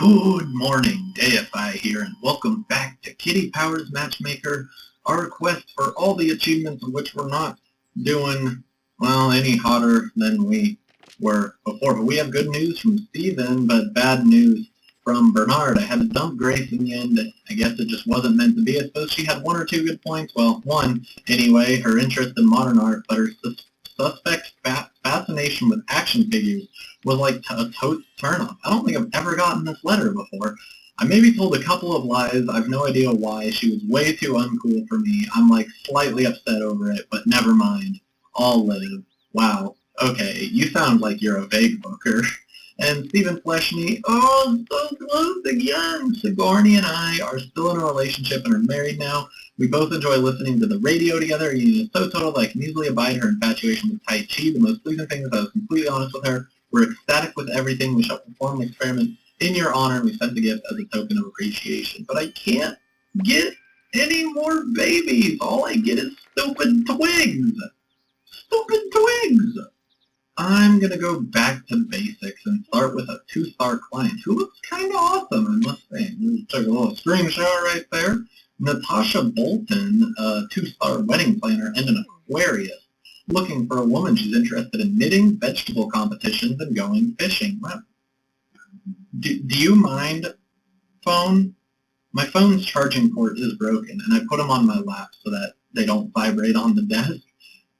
Good morning, Deify here, and welcome back to Kitty Powers Matchmaker, our quest for all the achievements of which we're not doing, well, any hotter than we were before. But we have good news from Steven, but bad news from Bernard. I had to dump Grace in the end. I guess it just wasn't meant to be. I suppose she had one or two good points. Well, one, anyway, her interest in modern art, but her suspect fascination with action figures was like a total turn-off. I don't think I've ever gotten this letter before. I maybe told a couple of lies. I've no idea why. She was way too uncool for me. I'm like slightly upset over it, but never mind. I'll live. Wow. Okay, you sound like you're a vague booker. And Stephen Fleshny, oh, so close again! Sigourney and I are still in a relationship and are married now. We both enjoy listening to the radio together. Union is so total that I can easily abide her infatuation with Tai Chi. The most pleasing thing is I was completely honest with her. We're ecstatic with everything. We shall perform an experiment in your honor, and we sent the gift as a token of appreciation. But I can't get any more babies. All I get is stupid twigs. Stupid twigs! I'm going to go back to basics and start with a 2-star client who looks kind of awesome, I must say. Let's take a little screenshot right there. Natasha Bolton, a 2-star wedding planner and an Aquarius. Looking for a woman she's interested in knitting, vegetable competitions, and going fishing. Do you mind, phone? My phone's charging port is broken, and I put them on my lap so that they don't vibrate on the desk.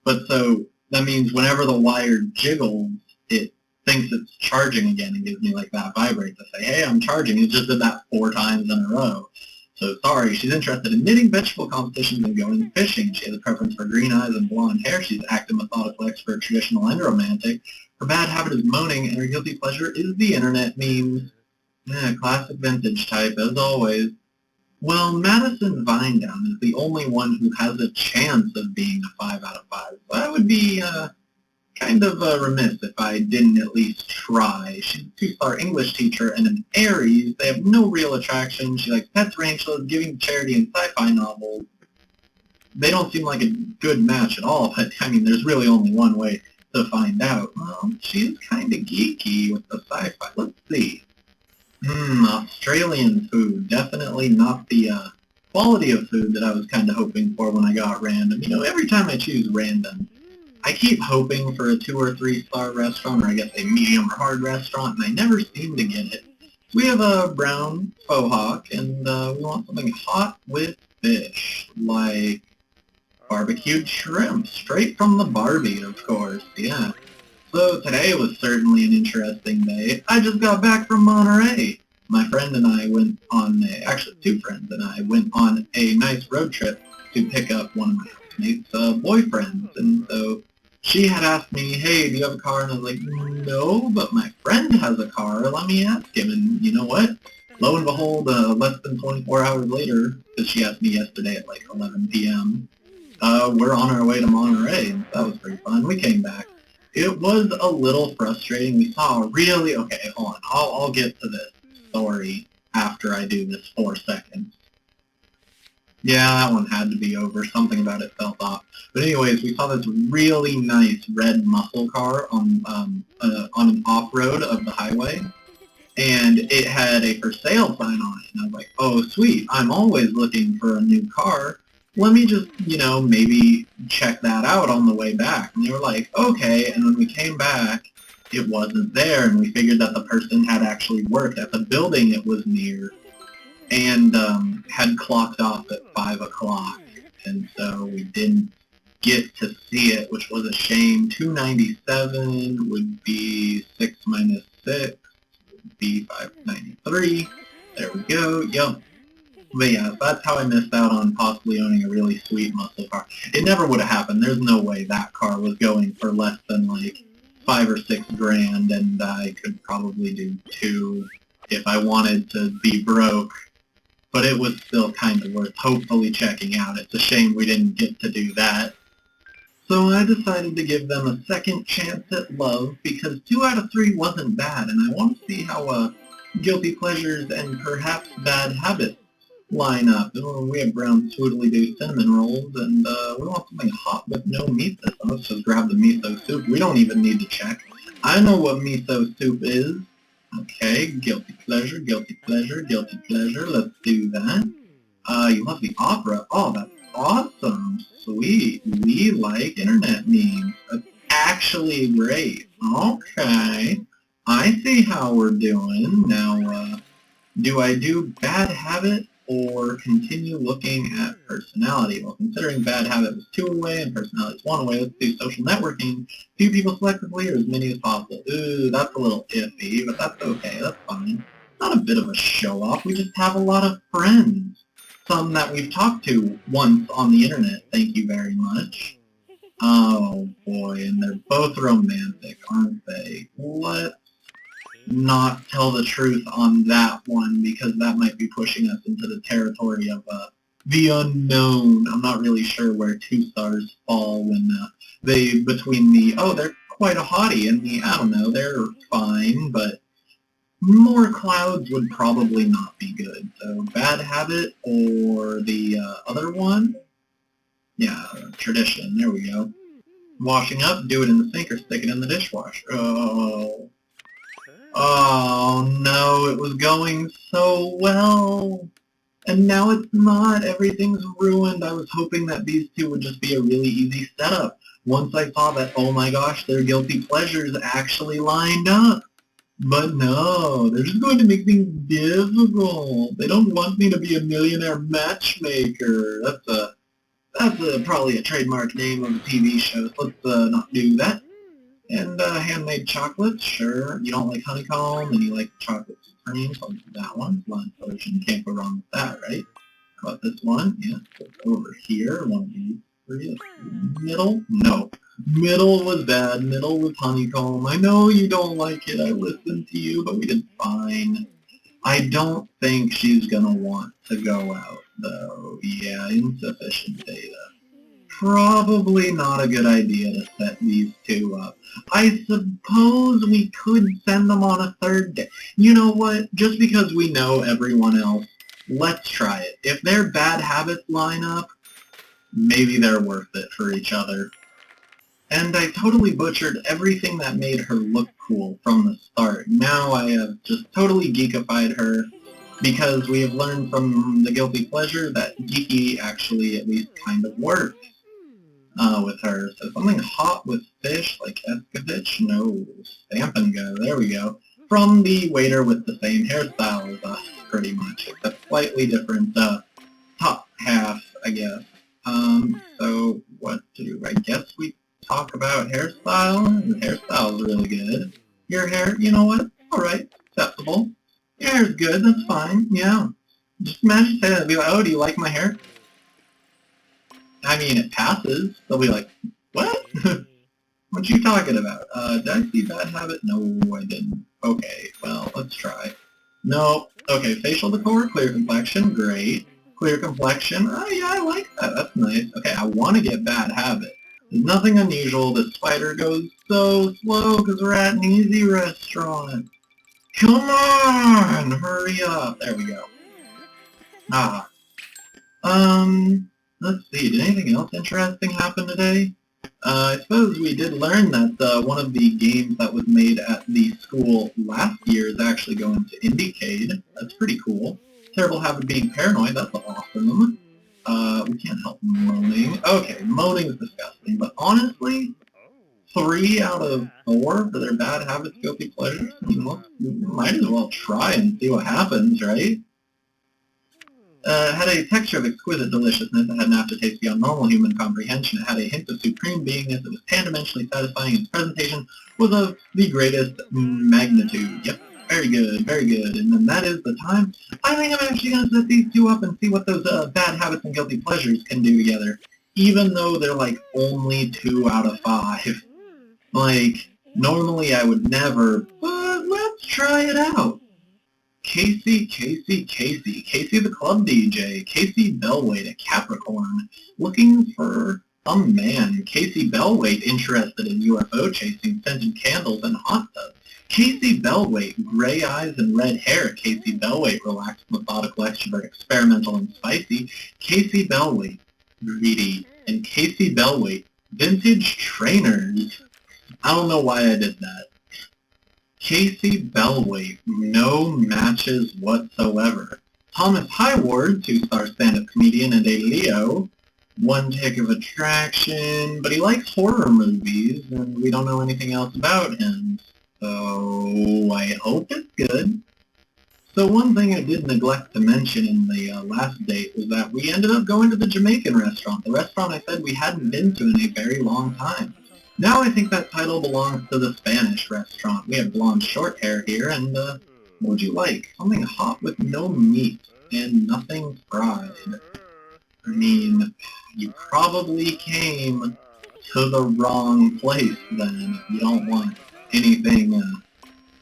But so that means whenever the wire jiggles, it thinks it's charging again and gives me like that vibrate to say, hey, I'm charging. It just did that 4 times in a row. So sorry, she's interested in knitting, vegetable competitions, and going fishing. She has a preference for green eyes and blonde hair. She's active, methodical, expert, traditional, and romantic. Her bad habit is moaning, and her guilty pleasure is the internet memes. Classic vintage type, as always. Well, Madison Vinedown is the only one who has a chance of being a 5 out of 5. So I would be kind of remiss if I didn't at least try. She's a 2-star English teacher and an Aries. They have no real attraction. She likes pets, tarantulas, giving charity, and sci-fi novels. They don't seem like a good match at all, but I mean, there's really only one way to find out. Well, she's kind of geeky with the sci-fi. Let's see. Australian food. Definitely not the quality of food that I was kind of hoping for when I got random. You know, every time I choose random, I keep hoping for a 2 or 3-star restaurant, or I guess a medium or hard restaurant, and I never seem to get it. So we have a brown faux hawk, and we want something hot with fish, like barbecued shrimp, straight from the Barbie, of course, yeah. So today was certainly an interesting day. I just got back from Monterey. My friend and I went on actually 2 friends and I went on a nice road trip to pick up one of my housemates' boyfriends. And so she had asked me, hey, do you have a car? And I was like, no, but my friend has a car. Let me ask him. And you know what? Lo and behold, less than 24 hours later, because she asked me yesterday at like 11 p.m., we're on our way to Monterey. And that was pretty fun. We came back. It was a little frustrating. We saw a really... Okay, hold on. I'll get to this story after I do this 4 seconds. Yeah, that one had to be over. Something about it felt off. But anyways, we saw this really nice red muscle car on an off-road of the highway. And it had a for sale sign on it. And I was like, oh, sweet. I'm always looking for a new car. Let me just, you know, maybe check that out on the way back. And they were like, okay. And when we came back, it wasn't there. And we figured that the person had actually worked at the building it was near and had clocked off at 5 o'clock. And so we didn't get to see it, which was a shame. 297 would be 6 minus 6 would be 593. There we go. Yep. But yeah, that's how I missed out on possibly owning a really sweet muscle car. It never would have happened. There's no way that car was going for less than like 5 or 6 grand, and I could probably do 2 if I wanted to be broke. But it was still kind of worth hopefully checking out. It's a shame we didn't get to do that. So I decided to give them a second chance at love because 2 out of 3 wasn't bad, and I want to see how guilty pleasures and perhaps bad habits line up. We have brown swoodly-doo cinnamon rolls, and we want something hot with no meat this time. Let's just grab the miso soup. We don't even need to check. I know what miso soup is. Okay, guilty pleasure, guilty pleasure, guilty pleasure. Let's do that. You love the opera. Oh, that's awesome. Sweet. We like internet memes. That's actually great. Okay. I see how we're doing. Now, do I do bad habit or continue looking at personality? Well, considering bad habit was 2 away and personality is 1 away, let's do social networking. Few people selectively or as many as possible. Ooh, that's a little iffy, but that's okay. That's fine. Not a bit of a show-off. We just have a lot of friends. Some that we've talked to once on the internet. Thank you very much. Oh, boy, and they're both romantic, aren't they? What? Not tell the truth on that one because that might be pushing us into the territory of the unknown. I'm not really sure where 2 stars fall when they between the oh they're quite a hottie and the I don't know they're fine, but more clouds would probably not be good. So bad habit or the other one, yeah, tradition. There we go. Washing up, do it in the sink or stick it in the dishwasher. Oh. Oh no, it was going so well. And now it's not. Everything's ruined. I was hoping that these two would just be a really easy setup. Once I saw that, oh my gosh, their guilty pleasures actually lined up. But no, they're just going to make things difficult. They don't want me to be a millionaire matchmaker. That's probably a trademark name of a TV show. So let's not do that. And handmade chocolates, sure. You don't like honeycomb, and you like chocolate supreme, so I'll do that one. Lunch version, can't go wrong with that, right? How about this one? Yeah, over here, one of these three. Middle? No. Middle was bad. Middle was honeycomb. I know you don't like it. I listened to you, but we did fine. I don't think she's gonna want to go out, though. Yeah, insufficient data. Probably not a good idea to set these two up. I suppose we could send them on a 3rd day. You know what? Just because we know everyone else, let's try it. If their bad habits line up, maybe they're worth it for each other. And I totally butchered everything that made her look cool from the start. Now I have just totally geekified her because we have learned from the guilty pleasure that geeky actually at least kind of works. With her. So something hot with fish, like escovitch? No. Stamp and go. There we go. From the waiter with the same hairstyle as us, pretty much, except slightly different top half, I guess. So what do I guess we talk about hairstyle? The hairstyle is really good. Your hair, you know what? Alright, acceptable. Your hair's good, that's fine, yeah. Just imagine saying that, be like, oh, do you like my hair? I mean, it passes. They'll be like, what? What you talking about? Did I see bad habit? No, I didn't. Okay, well, let's try. No. Okay, facial decor, clear complexion, great. Clear complexion, oh yeah, I like that. That's nice. Okay, I want to get bad habit. There's nothing unusual. The spider goes so slow because we're at an easy restaurant. Come on! Hurry up. There we go. Ah. Let's see, did anything else interesting happen today? I suppose we did learn that one of the games that was made at the school last year is actually going to Indiecade. That's pretty cool. Terrible habit being paranoid, that's awesome. We can't help moaning. Okay, moaning is disgusting, but honestly, 3 out of 4 for their bad habits, guilty pleasures, you might as well try and see what happens, right? Had a texture of exquisite deliciousness. It had an aftertaste beyond normal human comprehension. It had a hint of supreme beingness. It was pan-dimensionally satisfying. Its presentation was of the greatest magnitude. Yep, very good, very good. And then that is the time. I think I'm actually going to set these two up and see what those bad habits and guilty pleasures can do together, even though they're like only 2 out of 5. Like, normally I would never, but let's try it out. Casey the club DJ, Casey Bellwaite, a Capricorn, looking for a man. Casey Bellwaite, interested in UFO chasing, scented candles, and hot tubs. Casey Bellwaite, gray eyes and red hair. Casey Bellwaite, relaxed, methodical, extrovert, experimental, and spicy. Casey Bellwaite, greedy. And Casey Bellwaite, vintage trainers. I don't know why I did that. Casey Bellwaite, no matches whatsoever. Thomas Highward, 2-star stand-up comedian and a Leo, one tick of attraction, but he likes horror movies, and we don't know anything else about him, so I hope it's good. So one thing I did neglect to mention in the last date was that we ended up going to the Jamaican restaurant, the restaurant I said we hadn't been to in a very long time. Now I think that title belongs to the Spanish restaurant. We have blonde short hair here, and what would you like? Something hot with no meat and nothing fried. I mean, you probably came to the wrong place then if you don't want anything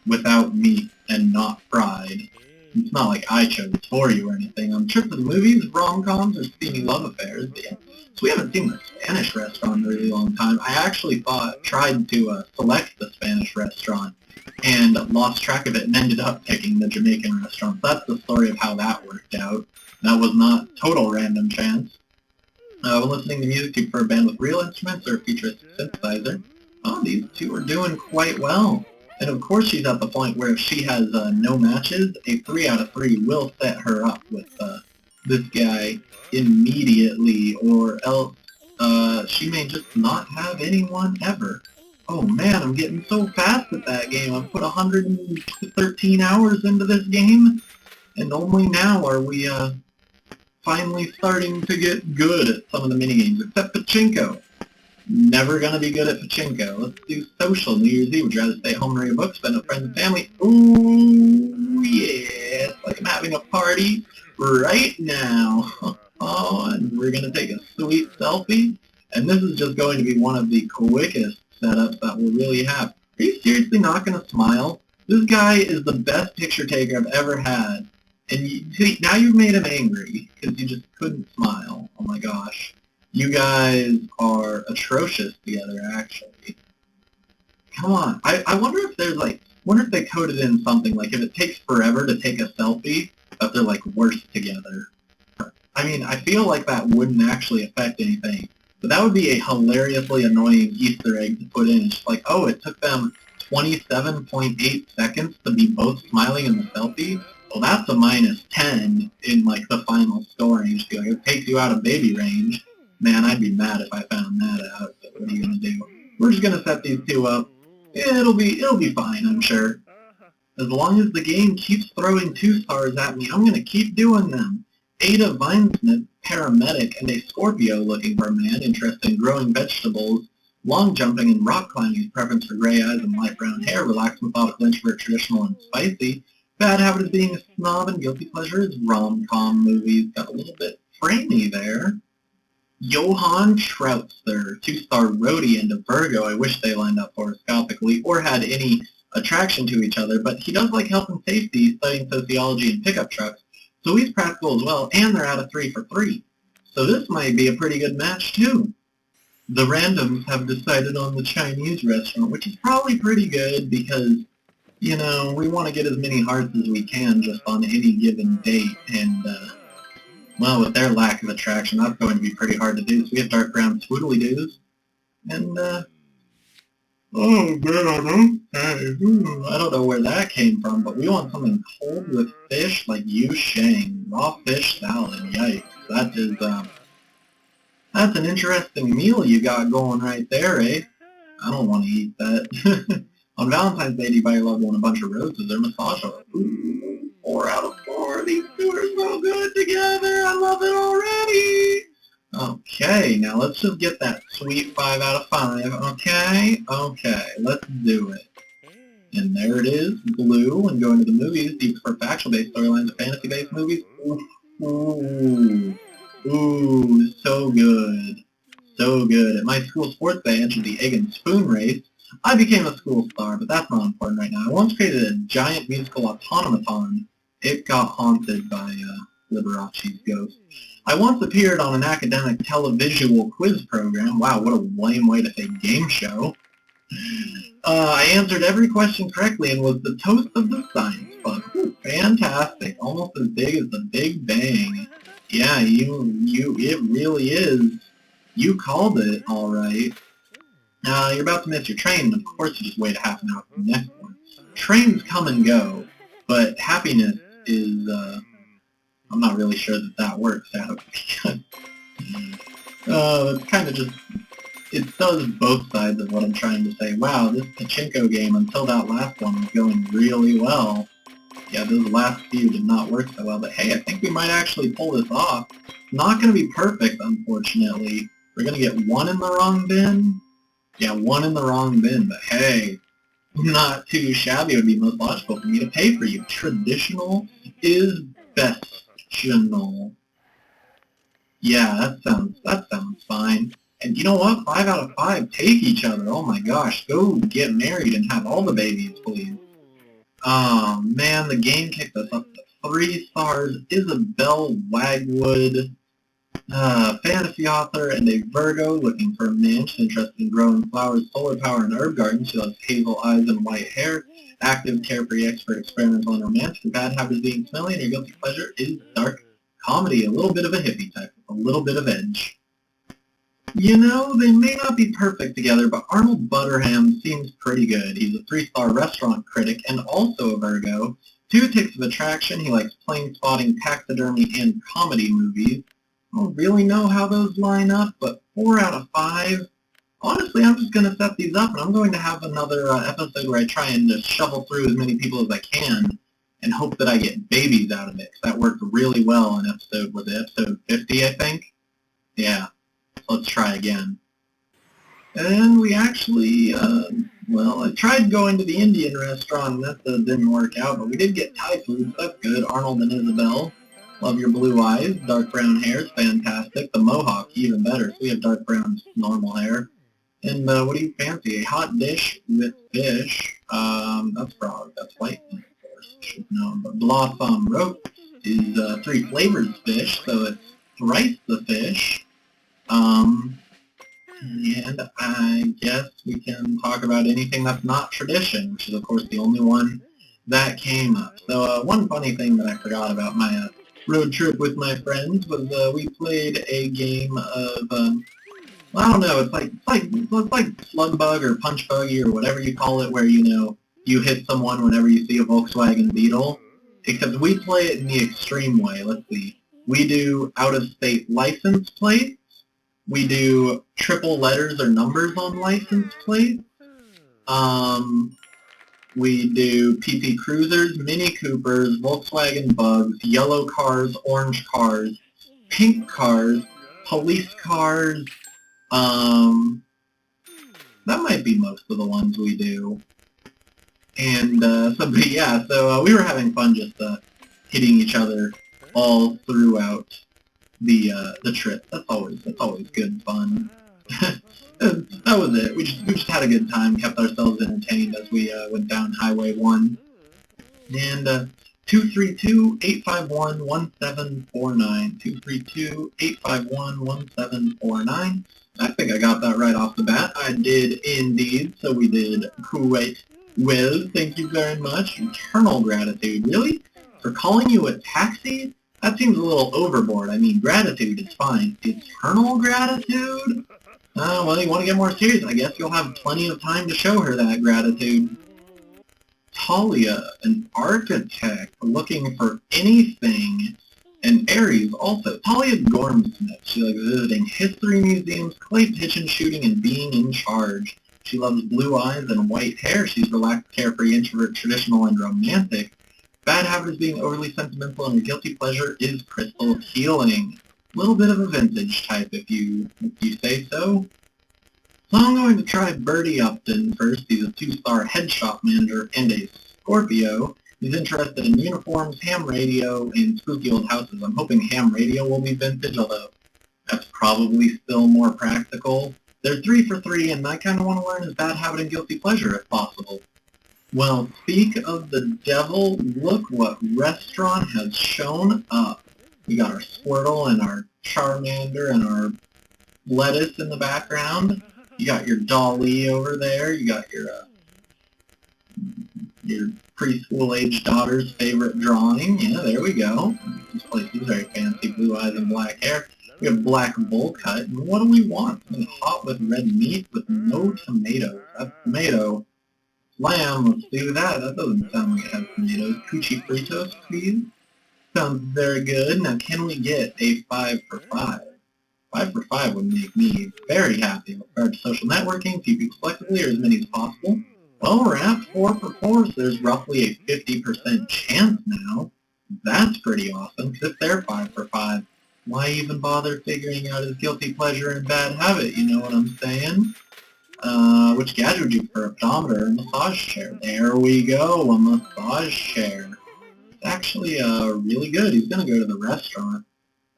without meat and not fried. It's not like I chose for you or anything. I'm sure for the movies, rom-coms, or steamy love affairs, but yeah. So we haven't seen the Spanish restaurant in a really long time. I actually tried to select the Spanish restaurant and lost track of it and ended up picking the Jamaican restaurant. So that's the story of how that worked out. That was not total random chance. When listening to music, do you prefer a band with real instruments or a futuristic synthesizer? Oh, these two are doing quite well. And of course she's at the point where if she has no matches, a 3 out of 3 will set her up with this guy immediately, or else she may just not have anyone ever. Oh man, I'm getting so fast at that game. I've put 113 hours into this game, and only now are we finally starting to get good at some of the minigames, except Pachinko. Never gonna be good at Pachinko. Let's do social. New Year's Eve. Would you rather stay at home and read a book, spend with friends and family? Ooh, yeah. It's like I'm having a party right now. Oh, and we're gonna take a sweet selfie. And this is just going to be one of the quickest setups that we'll really have. Are you seriously not gonna smile? This guy is the best picture taker I've ever had. And see, now you've made him angry because you just couldn't smile. Oh my gosh. You guys are atrocious together, actually. Come on. I wonder if there's wonder if they coded in something like if it takes forever to take a selfie, that they're worse together. I mean, I feel like that wouldn't actually affect anything, but that would be a hilariously annoying Easter egg to put in. It's just like, oh, it took them 27.8 seconds to be both smiling in the selfie. Well, that's a -10 in the final scoring. Just be like, it takes you out of baby range. Man, I'd be mad if I found that out, but what are you gonna do? We're just gonna set these two up. It'll be fine, I'm sure. As long as the game keeps throwing 2 stars at me, I'm gonna keep doing them. Ada Vinesmith, paramedic, and a Scorpio looking for a man interested in growing vegetables, long jumping and rock climbing, his preference for gray eyes and light brown hair, relaxed methodical introvert, traditional and spicy. Bad habit is being a snob, and guilty pleasure is rom-com movies. Got a little bit framey there. Johann Trautzer, 2-star roadie and a Virgo. I wish they lined up horoscopically or had any attraction to each other, but he does like health and safety, studying sociology and pickup trucks, so he's practical as well, and they're out of 3 for 3. So this might be a pretty good match, too. The randoms have decided on the Chinese restaurant, which is probably pretty good because, you know, we want to get as many hearts as we can just on any given date, and, well, with their lack of attraction, that's going to be pretty hard to do. So we have dark brown swoodly-doos. And, oh, man, I don't know where that came from, but we want something cold with fish like yu sheng. Raw fish salad, yikes. That is, that's an interesting meal you got going right there, eh? I don't want to eat that. On Valentine's Day, do you buy your loved one a bunch of roses or massage oil? Ooh, 4 out of 4. These two are so good together. I love it already. Okay, now let's just get that sweet 5 out of 5. Okay, let's do it. And there it is, blue, and going to the movies. Do you prefer factual-based storylines or fantasy-based movies? Ooh, so good. So good. At my school sports day, I entered the egg and spoon race. I became a school star, but that's not important right now. I once created a giant musical automaton. It got haunted by Liberace's ghost. I once appeared on an academic televisual quiz program. Wow, what a lame way to say game show. I answered every question correctly and was the toast of the science club. Fantastic. Almost as big as the Big Bang. Yeah, it really is. You called it, all right. You're about to miss your train, and of course you just wait a half an hour for the next one. trains come and go, but happiness is, I'm not really sure that that works out, because it's kind of just, it does both sides of what I'm trying to say. Wow, this pachinko game, until that last one, was going really well. Yeah, those last few did not work so well, but hey, I think we might actually pull this off. Not going to be perfect, unfortunately. We're going to get one in the wrong bin. Yeah, one in the wrong bin, but hey, not too shabby. It would be most logical for me to pay for you. Traditional is bestional. Yeah, that sounds fine. And you know what? 5 out of 5 take each other. Oh my gosh, go get married and have all the babies, please. Oh man, the game kicked us up to 3 stars. Isabel Wagwood, fantasy author and a Virgo looking for a man. She's interested in growing flowers, solar power, and herb garden. She loves hazel eyes and white hair. Active, carefree, expert, experimental, and romantic. Her bad habit is being smelly, and her guilty pleasure is dark comedy. A little bit of a hippie type, with a little bit of edge. You know, they may not be perfect together, but Arnold Butterham seems pretty good. He's a 3-star restaurant critic and also a Virgo. 2 ticks of attraction. He likes plane spotting, taxidermy, and comedy movies. I don't really know how those line up, but 4 out of 5. Honestly, I'm just going to set these up, and I'm going to have another episode where I try and just shovel through as many people as I can and hope that I get babies out of it, because that worked really well in episode 50, I think? Yeah. Let's try again. And we actually, well, I tried going to the Indian restaurant, and that didn't work out, but we did get Thai food, so that's good. Arnold and Isabel, love your blue eyes. Dark brown hair is fantastic. The mohawk, even better. So we have dark brown, normal hair. And what do you fancy? A hot dish with fish. That's frog. That's white, of course. Should know. But blossom rope is 3 flavors fish, so it's thrice the fish. And I guess we can talk about anything that's not tradition, which is of course the only one that came up. So one funny thing that I forgot about my road trip with my friends was we played a game of, well, I don't know, it's like slug bug or punch buggy or whatever you call it, where, you know, you hit someone whenever you see a Volkswagen Beetle, except we play it in the extreme way. Let's see. We do out-of-state license plates. We do triple letters or numbers on license plates. We do PP Cruisers, Mini Coopers, Volkswagen Bugs, yellow cars, orange cars, pink cars, police cars. That might be most of the ones we do. And but yeah, so we were having fun just hitting each other all throughout the trip. That's always good fun. That was it. We just had a good time, kept ourselves entertained as we went down Highway 1. And 232-851-1749. 232-851-1749. I think I got that right off the bat. I did indeed, so we did quite well. Thank you very much. Eternal gratitude. Really? For calling you a taxi? That seems a little overboard. I mean, gratitude is fine. Eternal gratitude? Well, you want to get more serious, I guess you'll have plenty of time to show her that gratitude. Talia, an architect looking for anything. And Aries, also. Talia Gormsmith. She likes visiting history museums, clay pigeon shooting, and being in charge. She loves blue eyes and white hair. She's relaxed, carefree, introvert, traditional, and romantic. Bad habit is being overly sentimental, and her guilty pleasure is crystal healing. A little bit of a vintage type, if you say so. So I'm going to try Bertie Upton first. He's a 2-star head shop manager and a Scorpio. He's interested in uniforms, ham radio, and spooky old houses. I'm hoping ham radio will be vintage, although that's probably still more practical. They're 3 for 3, and I kind of want to learn his bad habit and guilty pleasure, if possible. Well, speak of the devil, look what restaurant has shown up. We got our Squirtle and our Charmander and our lettuce in the background. You got your Dolly over there. You got your preschool-age daughter's favorite drawing. Yeah, there we go. This place is very fancy. Blue eyes and black hair. We have black bowl cut. And what do we want? Something hot with red meat with no tomatoes. That tomato lamb. Let's do that. That doesn't sound like it has tomatoes. Cuchi fritos, please. Sounds very good. Now, can we get a 5 for 5? 5 for 5 would make me very happy with regard to social networking, few people selectively, or as many as possible. Well, we're at 4 for 4, so there's roughly a 50% chance now. That's pretty awesome, because if they're 5 for 5, why even bother figuring out his guilty pleasure and bad habit, you know what I'm saying? Which gadget would you prefer, a pedometer or a massage chair? There we go, a massage chair. It's actually really good. He's going to go to the restaurant.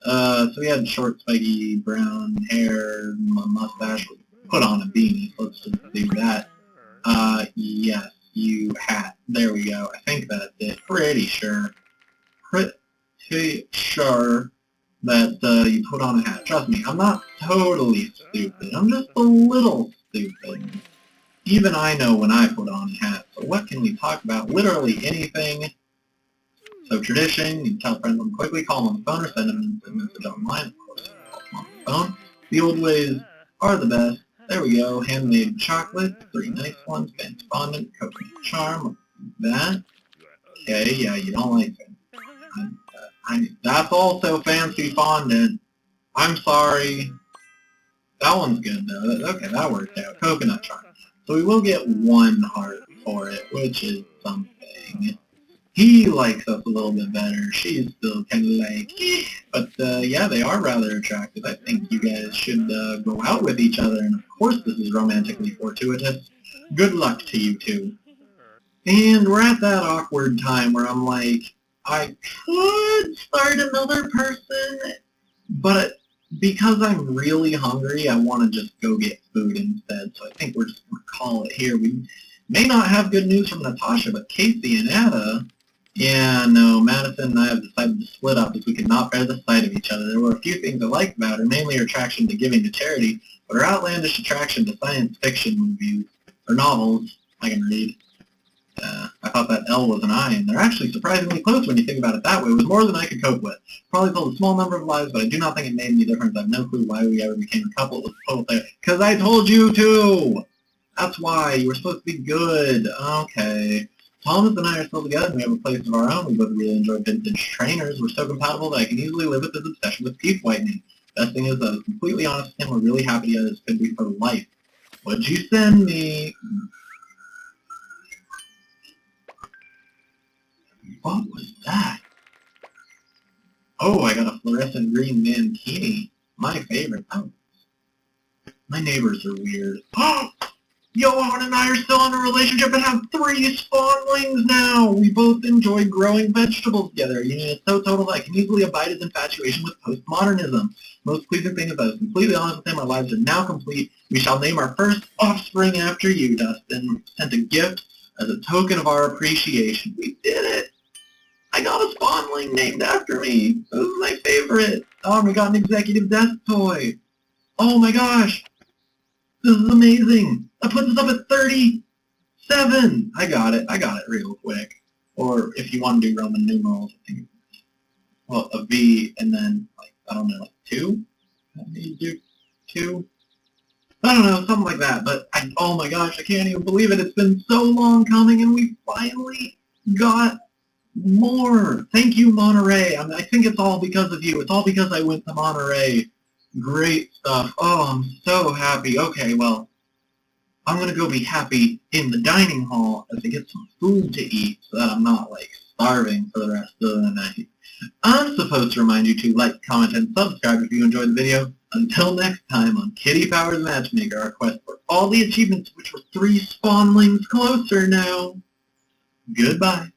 So he had short, spiky, brown hair, mustache, put on a beanie, so let's just do that. Yes, you hat. There we go. I think that's it. Pretty sure that you put on a hat. Trust me, I'm not totally stupid. I'm just a little stupid. Even I know when I put on a hat. So what can we talk about? Literally anything. So tradition, you tell friends them quickly, call them on the phone, or send them a message online. Of course, call them on the phone. The old ways are the best. There we go. Handmade chocolate, 3 nice ones. Fancy fondant, coconut charm. That. Okay, yeah, you don't like it. That's also fancy fondant. I'm sorry. That one's good though. Okay, that worked out. Coconut charm. So we will get 1 heart for it, which is something. He likes us a little bit better. She's still kind of like, eh. But yeah, they are rather attractive. I think you guys should go out with each other. And of course this is romantically fortuitous. Good luck to you two. And we're at that awkward time where I'm like, I could start another person, but because I'm really hungry, I want to just go get food instead. So I think we're just going to call it here. We may not have good news from Natasha, but Casey and Ada, yeah, no, Madison and I have decided to split up as we could not bear the sight of each other. There were a few things I liked about her, mainly her attraction to giving to charity, but her outlandish attraction to science fiction movies, or novels, I can read. I thought that L was an I, and they're actually surprisingly close when you think about it that way. It was more than I could cope with. Probably told a small number of lies, but I do not think it made any difference. I have no clue why we ever became a couple. It was total failure. Because I told you to! That's why. You were supposed to be good. Okay. Thomas and I are still together, and we have a place of our own. We both really enjoy vintage trainers. We're so compatible that I can easily live with his obsession with teeth whitening. Best thing is that I was completely honest with him. We're really happy together. This could be for life. What'd you send me? What was that? Oh, I got a fluorescent green mankini. My favorite. Oh, my neighbors are weird. Oh! Johan and I are still in a relationship and have 3 spawnlings now! We both enjoy growing vegetables together. Union is so total that I can easily abide his infatuation with postmodernism. Most pleasing thing is that I was completely honest with him. Our lives are now complete. We shall name our first offspring after you, Dustin. Sent a gift as a token of our appreciation. We did it! I got a spawnling named after me. This is my favorite. Oh, we got an executive desk toy. Oh my gosh. This is amazing. That puts us up at 37. I got it real quick. Or if you want to do Roman numerals, I think, well, a V and then, like, I don't know, like 2? Maybe do 2? I don't know, something like that. But, oh my gosh, I can't even believe it. It's been so long coming and we finally got more. Thank you, Monterey. I think it's all because of you. It's all because I went to Monterey. Great stuff. Oh, I'm so happy. Okay, well, I'm going to go be happy in the dining hall as I get some food to eat so that I'm not, like, starving for the rest of the night. I'm supposed to remind you to like, comment, and subscribe if you enjoyed the video. Until next time on Kitty Powers Matchmaker, our quest for all the achievements, which were 3 spawnlings closer now. Goodbye.